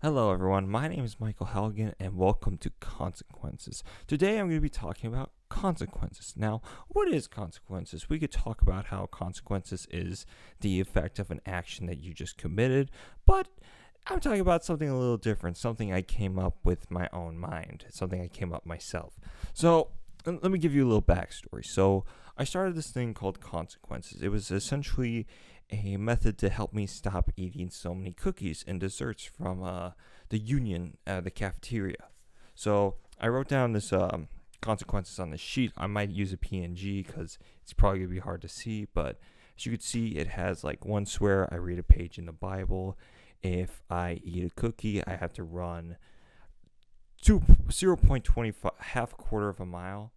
Hello, everyone. My name is Michael Halligan, and welcome to Consequences. Today, I'm going to be talking about consequences. Now, what is consequences? We could talk about how consequences is the effect of an action that you just committed, but I'm talking about something a little different, something I came up with my own mind, something I came up myself. So, let me give you a little backstory. So, I started this thing called Consequences. It was essentially a method to help me stop eating so many cookies and desserts from the Union, the cafeteria. So I wrote down this consequences on the sheet. I might use a PNG because it's probably gonna be hard to see, but as you can see, it has like one swear. I read a page in the Bible. If I eat a cookie, I have to run 0.25 half quarter of a mile.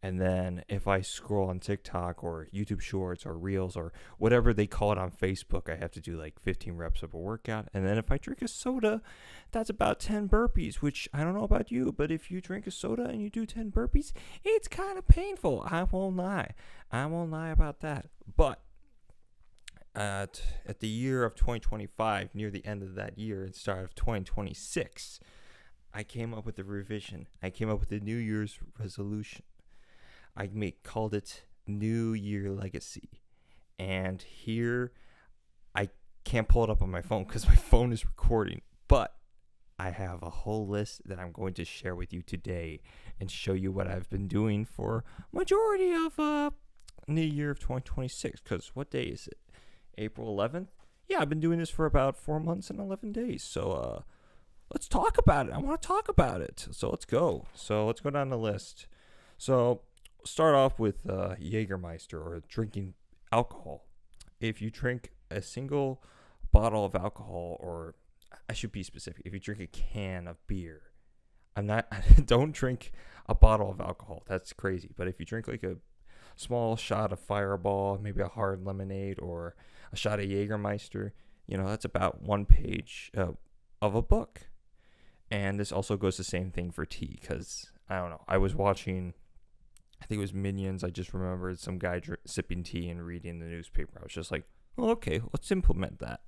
And then if I scroll on TikTok or YouTube Shorts or Reels or whatever they call it on Facebook, I have to do like 15 reps of a workout. And then if I drink a soda, that's about 10 burpees, which I don't know about you, but if you drink a soda and you do 10 burpees, it's kind of painful. I won't lie. I won't lie about that. But at the year of 2025, near the end of that year and start of 2026, I came up with a revision. I came up with a New Year's resolution. Called it New Year Legacy. And here, I can't pull it up on my phone because my phone is recording. But I have a whole list that I'm going to share with you today and show you what I've been doing for majority of New Year of 2026. Because what day is it? April 11th? Yeah, I've been doing this for about 4 months and 11 days. So let's talk about it. I want to talk about it. So let's go. So let's go down the list. So start off with Jägermeister or drinking alcohol. If you drink a single bottle of alcohol, or I should be specific, if you drink a can of beer, don't drink a bottle of alcohol. That's crazy. But if you drink like a small shot of Fireball, maybe a hard lemonade, or a shot of Jägermeister, that's about 1 page of a book. And this also goes the same thing for tea, because I don't know. I was watching, I think it was Minions. I just remembered some guy sipping tea and reading the newspaper. I was just like, oh, okay, let's implement that.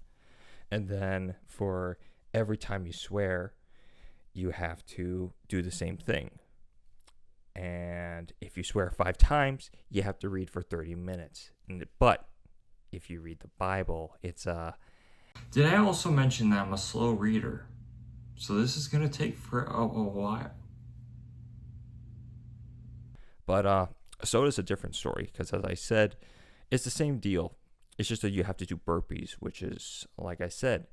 And then for every time you swear, you have to do the same thing. And if you swear 5 times, you have to read for 30 minutes. But if you read the Bible, it's Did I also mention that I'm a slow reader? So this is going to take for a while. But soda's a different story because, as I said, it's the same deal. It's just that you have to do burpees, which is, like I said,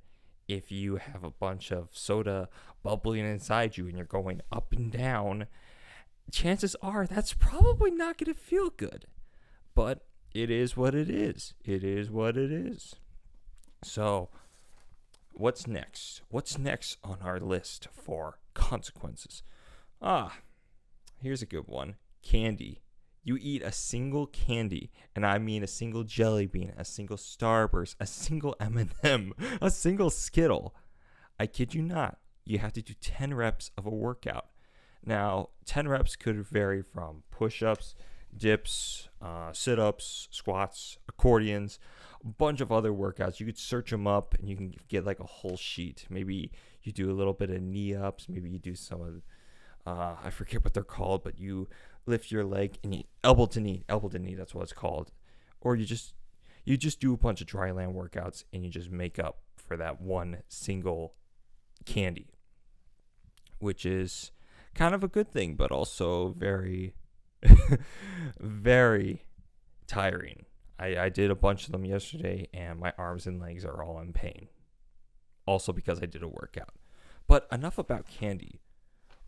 if you have a bunch of soda bubbling inside you and you're going up and down, chances are that's probably not going to feel good. But it is what it is. It is what it is. So, what's next? What's next on our list for consequences? Here's a good one. Candy. You eat a single candy, and I mean a single jelly bean, a single Starburst, a single M&M, a single Skittle. I kid you not. You have to do 10 reps of a workout. Now, 10 reps could vary from push-ups, dips, sit-ups, squats, accordions, a bunch of other workouts. You could search them up, and you can get like a whole sheet. Maybe you do a little bit of knee-ups. Maybe you do some of I forget what they're called, but you lift your leg and you elbow to knee, that's what it's called. Or you just do a bunch of dry land workouts and you just make up for that one single candy, which is kind of a good thing, but also very, very tiring. I did a bunch of them yesterday and my arms and legs are all in pain. Also because I did a workout. But enough about candy.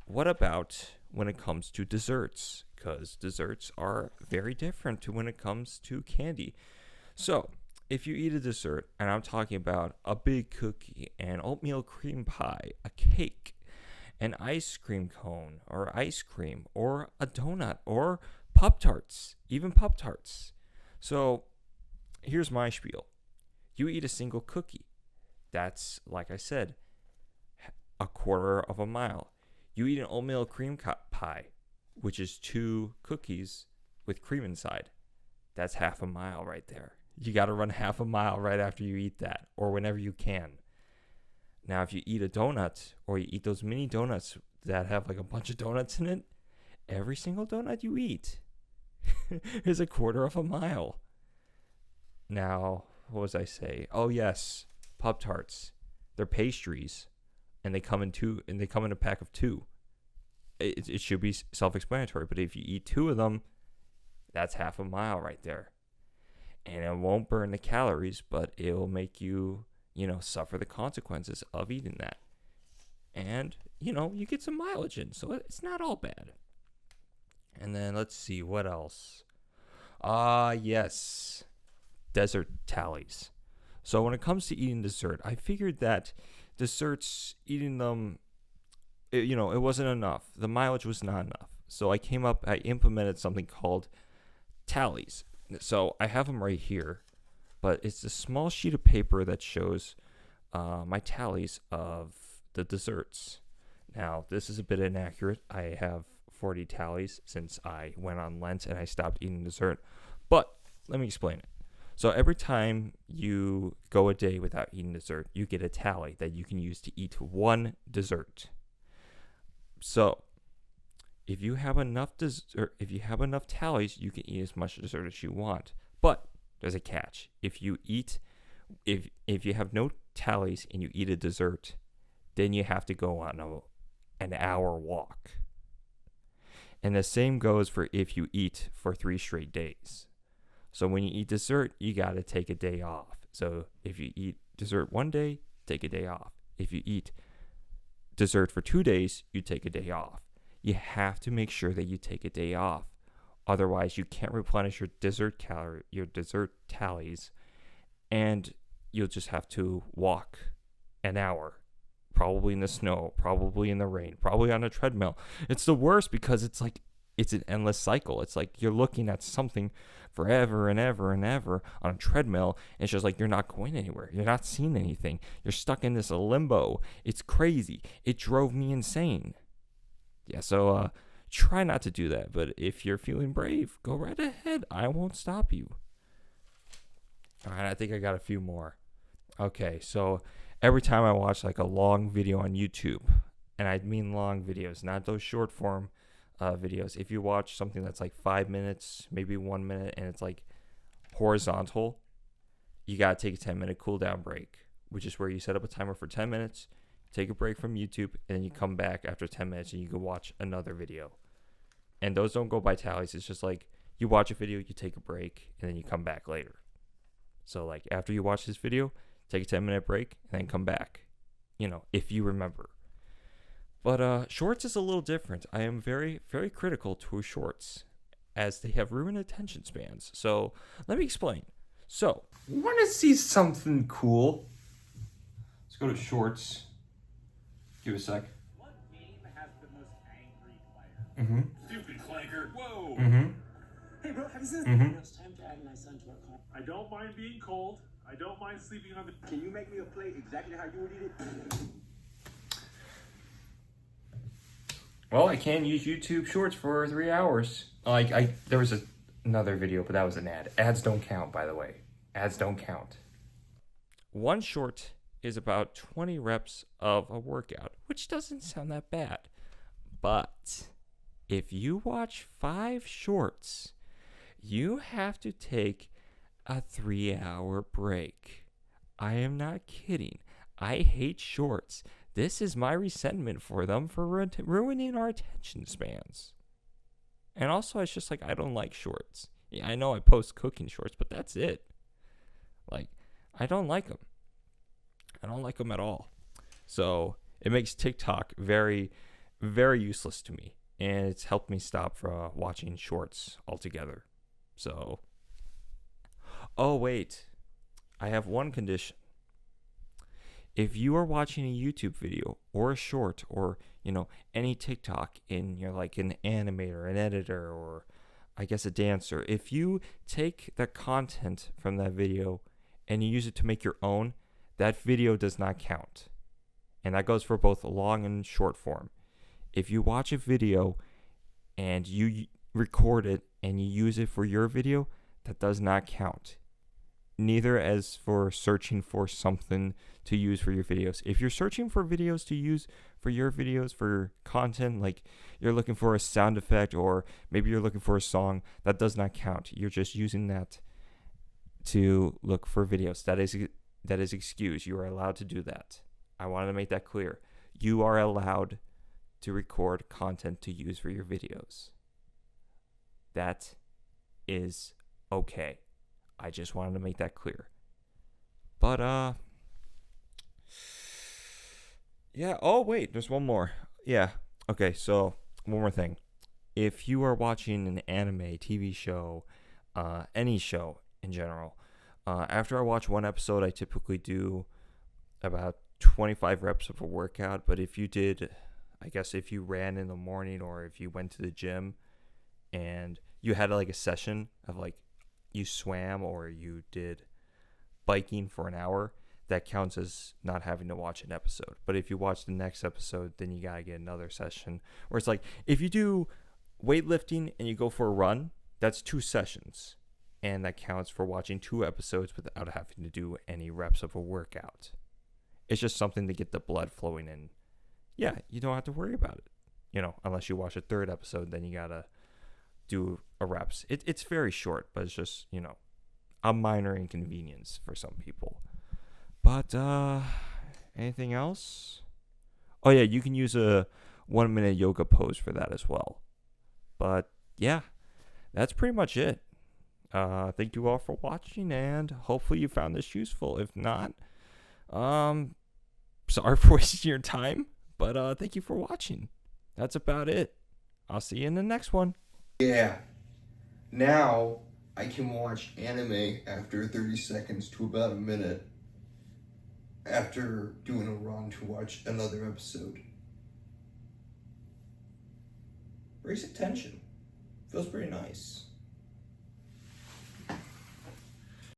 What about when it comes to desserts? Because desserts are very different to when it comes to candy. So, if you eat a dessert, and I'm talking about a big cookie, an oatmeal cream pie, a cake, an ice cream cone, or ice cream, or a donut, or Pop-Tarts, even Pop-Tarts. So, here's my spiel. You eat a single cookie. That's, like I said, a quarter of a mile. You eat an oatmeal cream pie, which is 2 cookies with cream inside. That's half a mile right there. You got to run half a mile right after you eat that, or whenever you can. Now, if you eat a donut or you eat those mini donuts that have like a bunch of donuts in it, every single donut you eat is a quarter of a mile. Now, what was I say? Oh yes, Pop-Tarts. They're pastries, and they come in a pack of 2. It should be self-explanatory, but if you eat 2 of them, that's half a mile right there. And it won't burn the calories, but it'll make you, suffer the consequences of eating that. And, you get some mileage in, so it's not all bad. And then let's see, what else? Yes, dessert tallies. So when it comes to eating dessert, I figured that desserts, eating them, it wasn't enough. The mileage was not enough. So I implemented something called tallies. So I have them right here, but it's a small sheet of paper that shows my tallies of the desserts. Now, this is a bit inaccurate. I have 40 tallies since I went on Lent and I stopped eating dessert. But let me explain it. So every time you go a day without eating dessert, you get a tally that you can use to eat 1 dessert. So if you have enough tallies, you can eat as much dessert as you want. But there's a catch. If you have no tallies and you eat a dessert, then you have to go on an hour walk. And the same goes for if you eat for 3 straight days. So when you eat dessert, you got to take a day off. So if you eat dessert 1 day, take a day off. If you eat dessert for 2 days, you take a day off. You have to make sure that you take a day off. Otherwise, you can't replenish your dessert tallies, and you'll just have to walk an hour, probably in the snow, probably in the rain, probably on a treadmill. It's the worst because it's an endless cycle. It's like you're looking at something forever and ever and ever on a treadmill. And it's just like you're not going anywhere. You're not seeing anything. You're stuck in this limbo. It's crazy. It drove me insane. Yeah, so try not to do that. But if you're feeling brave, go right ahead. I won't stop you. All right, I think I got a few more. Okay, so every time I watch like a long video on YouTube, and I mean long videos, not those short form videos. If you watch something that's like 5 minutes, maybe 1 minute, and it's like horizontal, you got to take a 10-minute cool down break, which is where you set up a timer for 10 minutes, take a break from YouTube, and then you come back after 10 minutes and you can watch another video. And those don't go by tallies. It's just like you watch a video, you take a break, and then you come back later. So like after you watch this video, take a 10-minute break and then come back, if you remember. But shorts is a little different. I am very, very critical to shorts as they have ruined attention spans. So let me explain. So, want to see something cool? Let's go to shorts. Give it a sec. What game has the most angry player? Stupid clanker. Whoa. Hey, bro, have you seen It's time to add my son to our call. I don't mind being cold. I don't mind sleeping on the... Can you make me a plate exactly how you would eat it? Well, I can use YouTube Shorts for 3 hours. There was another video, but that was an ad. Ads don't count, by the way. Ads don't count. One short is about 20 reps of a workout, which doesn't sound that bad. But if you watch 5 shorts, you have to take a 3-hour break. I am not kidding. I hate shorts. This is my resentment for them for ruining our attention spans. And also, it's just like I don't like shorts. Yeah, I know I post cooking shorts, but that's it. Like, I don't like them. I don't like them at all. So it makes TikTok very, very useless to me. And it's helped me stop from watching shorts altogether. So, oh wait, I have one condition. If you are watching a YouTube video or a short or, any TikTok and you're like an animator, an editor, or I guess a dancer, if you take the content from that video and you use it to make your own, that video does not count. And that goes for both long and short form. If you watch a video and you record it and you use it for your video, that does not count. neither as for searching for something to use for your videos. If you're searching for videos to use for your videos, for content, like you're looking for a sound effect or maybe you're looking for a song, that does not count. You're just using that to look for videos. That is excused. You are allowed to do that. I wanted to make that clear. You are allowed to record content to use for your videos. That is okay. I just wanted to make that clear. But yeah, oh wait, there's one more. Yeah. Okay, so one more thing. If you are watching an anime, TV show, any show in general, after I watch one episode, I typically do about 25 reps of a workout. But if you did, I guess if you ran in the morning or if you went to the gym and you had like a session of like you swam or you did biking for an hour, that counts as not having to watch an episode. But if you watch the next episode, then you gotta get another session. Where it's like, if you do weightlifting and you go for a run, that's 2 sessions. And that counts for watching 2 episodes without having to do any reps of a workout. It's just something to get the blood flowing in. Yeah, you don't have to worry about it. Unless you watch a 3rd episode, then you gotta do a reps. It's very short, but it's just, a minor inconvenience for some people. But anything else? Oh yeah, you can use a 1-minute yoga pose for that as well. But yeah, that's pretty much it. Thank you all for watching, and hopefully you found this useful. If not, sorry for wasting your time, but thank you for watching. That's about it. I'll see you in the next one. Yeah. Now I can watch anime after 30 seconds to about a minute after doing a run to watch another episode. Brings attention. Feels pretty nice.